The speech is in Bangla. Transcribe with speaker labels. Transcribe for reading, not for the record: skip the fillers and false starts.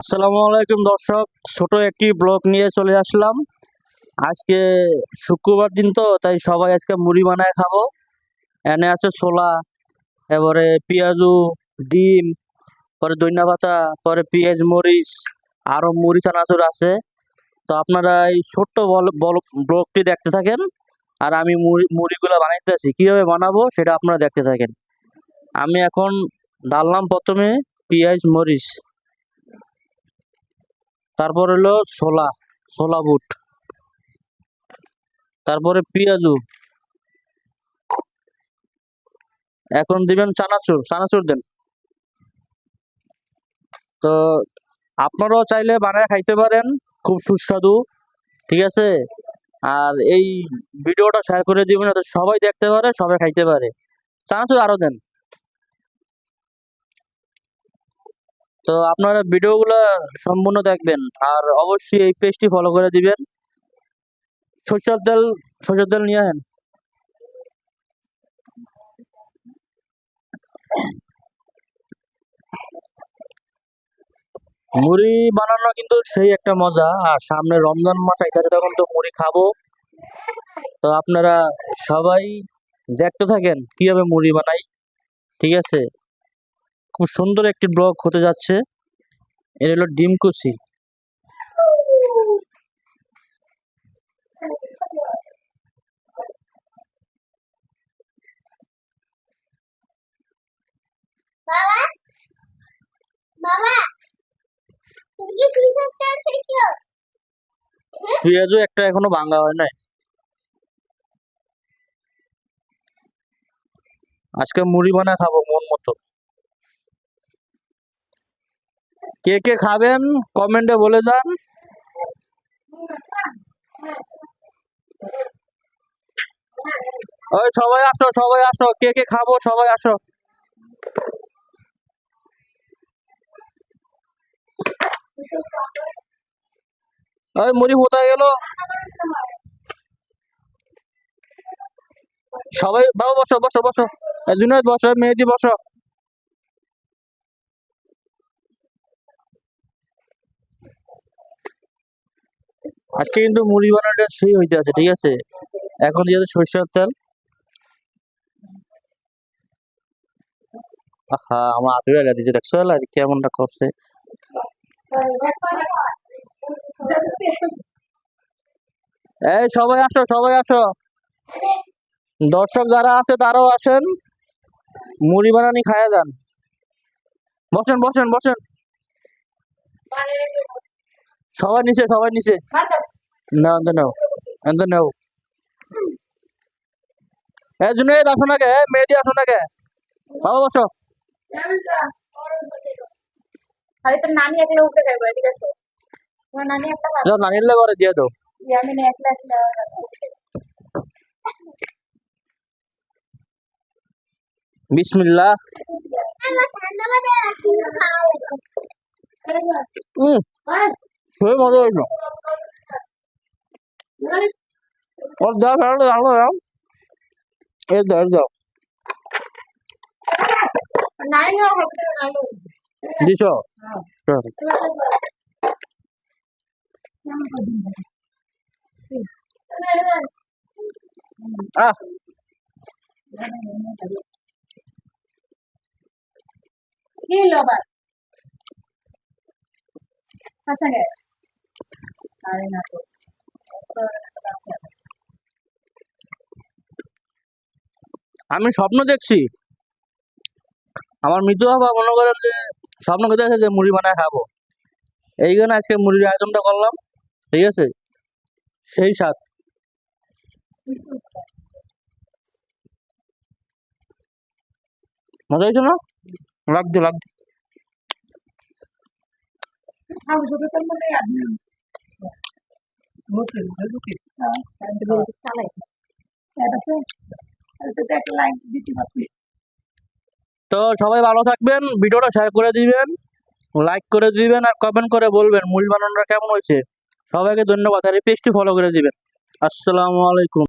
Speaker 1: আসসালামু আলাইকুম দর্শক, ছোট একটি ব্লগ নিয়ে চলে আসলাম। আজকে শুক্রবার দিন তো, তাই সবাই আজকে মুড়ি বানায় খাবো। এনে আছে ছোলা, এবারে পেঁয়াজু, ডিম, পরে ধনিয়া পাতা, পরে পেঁয়াজ মরিচ, আরো মুড়ি চানাচুর আছে। তো আপনারা এই ছোট্ট ব্লগটি দেখতে থাকেন, আর আমি মুড়িগুলো বানাইতেছি, কিভাবে বানাবো সেটা আপনারা দেখতে থাকেন। আমি এখন ডাললাম প্রথমে পেঁয়াজ মরিচ, তারপর হলো ছোলা, ছোলা বুট, তারপরে পেঁয়াজু, এখন দিবেন চানাচুর, চানাচুর দেন। তো আপনারাও চাইলে বানায় খাইতে পারেন, খুব সুস্বাদু, ঠিক আছে। আর এই ভিডিওটা শেয়ার করে দিবেন যাতে সবাই দেখতে পারে, সবাই খাইতে পারে। চানাচুর আরো দেন। তো আপনারা ভিডিওগুলো সম্পূর্ণ দেখবেন, আর অবশ্যই এই পেজটি ফলো করে দিবেন। সরষের তেল, সরষের তেল নিয়ে আসেন। মুড়ি বানানো কিন্তু সেই একটা মজা, আর সামনে রমজান মাস আইতাছে, তখন তো মুড়ি খাবো। তো আপনারা সবাই দেখতে থাকেন কিভাবে মুড়ি বানাই, ঠিক আছে। খুব সুন্দর একটি ব্লগ হতে যাচ্ছে। এর হলো ডিম কুচি। পেঁয়াজও একটা এখনো ভাঙা হয় নাই। আজকে মুড়ি বানা খাবো মন মতো। কে কে খাবেন কমেন্টে বলে যান। ওই সবাই আসো, সবাই আসো, কে কে খাবো সবাই আসো। ওই মুড়ি কোথায় গেল? সবাই বাবু বসো, বসো, বসো। জুনায়েদ বসো, মেহেদি বসো। আজকে কিন্তু মুড়ি বানানোটা সেই হইতে আছে, ঠিক আছে। এখন দিয়ে সরষের তেল। আহা, আমার হাতে লাগা দিচ্ছে, দেখছো কেমনটা করছে। এই সবাই আসো, সবাই আসো। দর্শক যারা আছে তারাও আসেন, মুড়ি বানানি খায়া যান। বসেন, বসেন, বসেন। সবাই নিচে, সবাই নিচে। নাও, নাও, নাও। জুনাইদ আসো না কে? মেহেদি আসো না কে? বাবা বসো।
Speaker 2: নানি একলা উঠে যাবে, ঠিক আছে। তোমার নানি একটা
Speaker 1: যাও, নানির ঘরে দিয়ে দাও।
Speaker 2: আমি না একলা একলা
Speaker 1: বিসমিল্লাহ। সেই মজা হইলো। ওর দাও, ফেরো দাও, দাও। এই দাও, দাও।
Speaker 2: নানি হবে নানি
Speaker 1: দিছো? আহ,
Speaker 2: কি লবার আচ্ছা রে আরে না তো
Speaker 1: আমি স্বপ্ন দেখছি, আমার মৃত্যু বাবা মনে করেন যে স্বপ্ন দেখতে আছে যে মুড়ি বানায় খাবো। এই জন্য আজকে মুড়ির আয়োজনটা করলাম, ঠিক আছে। সেই স্বাদ। মজা হয়েছে না? লাগছে, লাগছে।
Speaker 2: আমি যদি তোর মনে আদি হোটেল ঢুকে চালাই এটা তো একটা লাইন দিতে পারছি।
Speaker 1: তো সবাই ভালো থাকবেন, ভিডিওটা শেয়ার করে দিবেন, লাইক করে দিবেন, আর কমেন্ট করে বলবেন মুড়ি বানানোটা কেমন হয়েছে। সবাইকে ধন্যবাদ, আর এই পেজটি ফলো করে দিবেন। আসসালামু আলাইকুম।